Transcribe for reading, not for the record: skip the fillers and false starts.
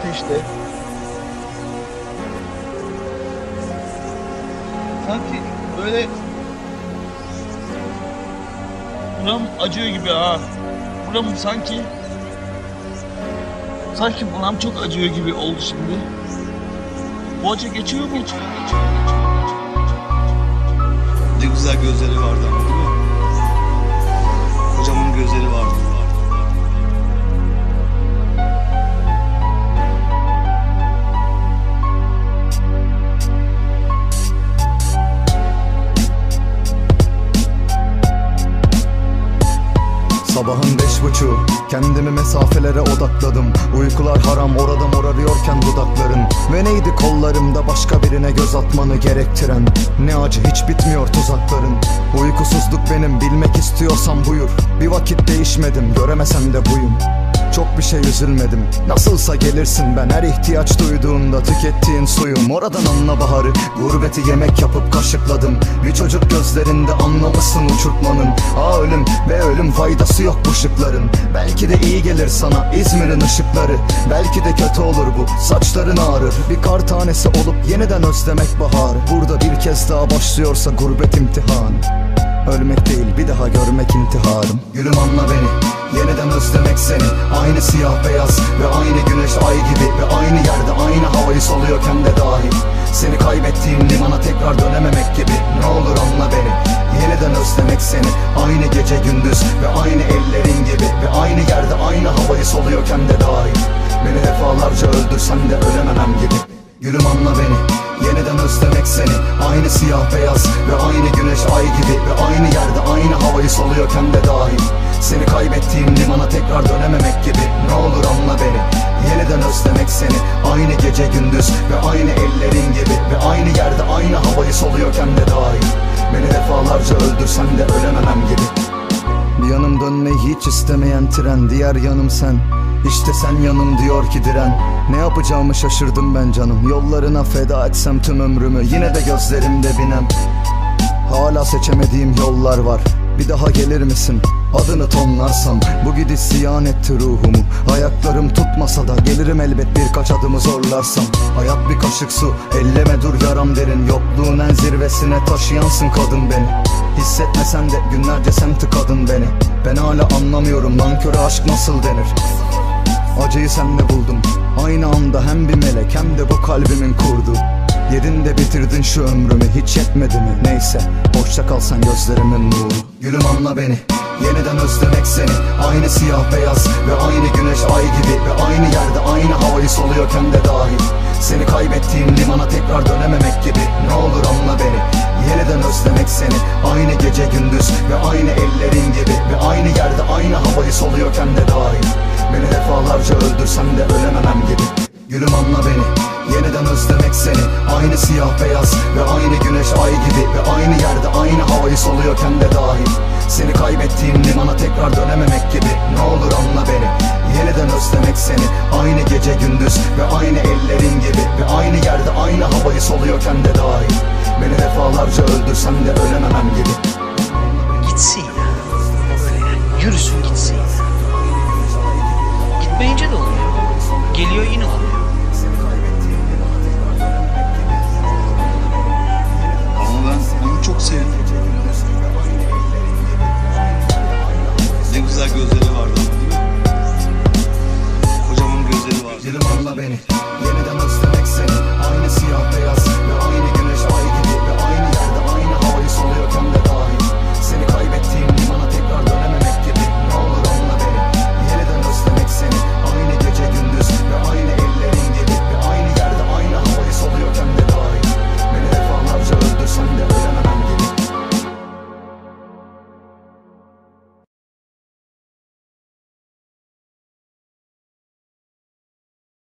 ateşte. Sanki böyle buram acıyor gibi ha. Buram sanki buram çok acıyor gibi oldu şimdi. Bu acı geçiyor mu hiç? Ne güzel gözleri vardı ama değil mi? Kocamın gözleri vardı. Sabahın 5.30, kendimi mesafelere odakladım. Uykular haram, orada morarıyorken dudakların. Ve neydi kollarımda başka birine göz atmanı gerektiren? Ne acı, hiç bitmiyor tuzakların. Uykusuzluk benim, bilmek istiyorsan buyur. Bir vakit değişmedim, göremesem de buyum. Çok bir şey üzülmedim, nasılsa gelirsin. Ben her ihtiyaç duyduğunda tükettiğin suyum. Oradan anla baharı, gurbeti yemek yapıp kaşıkladım. Bir çocuk gözlerinde anlamışsın uçurtmanın. Ölüm ve ölüm, faydası yok bu şıkların. Belki de iyi gelir sana İzmir'in ışıkları. Belki de kötü olur bu, saçların ağrır. Bir kar tanesi olup yeniden özlemek baharı. Burada bir kez daha başlıyorsa gurbet imtihanı. Ölmek değil, bir daha görmek intiharım. Gülüm anla beni, yeniden özlemek seni. Aynı siyah beyaz ve aynı güneş ay gibi. Ve aynı yerde aynı havayı soluyorken de dahil. Seni kaybettiğim limana tekrar dönememek gibi. Ne olur anla beni, yeniden özlemek seni. Aynı gece gündüz ve aynı ellerin gibi. Ve aynı yerde aynı havayı soluyorken de dahil. Beni defalarca öldürsen de ölememem gibi. Gülüm anla beni, yeniden özlemek seni. Aynı siyah beyaz ve aynı güneş ay gibi. Ve aynı yerde aynı havayı soluyorken de dahil. Seni kaybettiğim limana tekrar dönememek gibi. Ne olur anla beni, yeniden özlemek seni. Aynı gece gündüz ve aynı ellerin gibi. Ve aynı yerde aynı havayı soluyorken de dahil. Beni defalarca öldürsen de ölememem gibi. Bir yanım dönmeyi hiç istemeyen tren, diğer yanım sen. İşte sen yanım diyor ki diren. Ne yapacağımı şaşırdım ben canım. Yollarına feda etsem tüm ömrümü, yine de gözlerimde binem. Hala seçemediğim yollar var. Bir daha gelir misin? Adını tonlarsam. Bu gidiş ziyan etti ruhumu. Ayaklarım tutmasa da gelirim elbet birkaç adımı zorlarsam. Hayat bir kaşık su, elleme dur yaram derin. Yokluğun en zirvesine taşıyansın kadın beni. Hissetmesen de günlerce sen tıkadın beni. Ben hala anlamıyorum nanköre aşk nasıl denir. Acıyı senle buldum, aynı anda hem bir melek hem de bu kalbimin kurdu. Yedin de bitirdin şu ömrümü, hiç yetmedi mi? Neyse, hoşça kalsan gözlerimin nuru. Gülüm anla beni, yeniden özlemek seni. Aynı siyah beyaz ve aynı güneş ay gibi. Ve aynı yerde aynı havayı soluyorken de dahil. Seni kaybettiğim limana tekrar dönememek gibi. Ne olur anla beni, yeniden özlemek seni. Aynı gece gündüz ve aynı ellerin gibi. Ve aynı yerde aynı havayı soluyorken de dahil. Beni defalarca öldürsen de ölememem gibi. Gülüm anla beni, yeniden özlemek seni. Aynı siyah beyaz ve aynı güneş ay gibi. Ve aynı yerde aynı havayı soluyorken de dahil. Seni kaybettiğim limana tekrar dönememek gibi. Ne olur anla beni, yeniden özlemek seni. Aynı gece gündüz ve aynı ellerin gibi. Ve aynı yerde aynı havayı soluyorken de dahil. Beni defalarca öldürsen de ölememem gibi. Gitsin ya, böyle yürüsün gitsin ya. Gitmeyince de olmuyor, geliyor yine olmuyor. Ama ben onu çok sevdim. Ne güzel gözleri vardı ama değil mi? Kocamın gözleri vardı. Gülüm anla beni,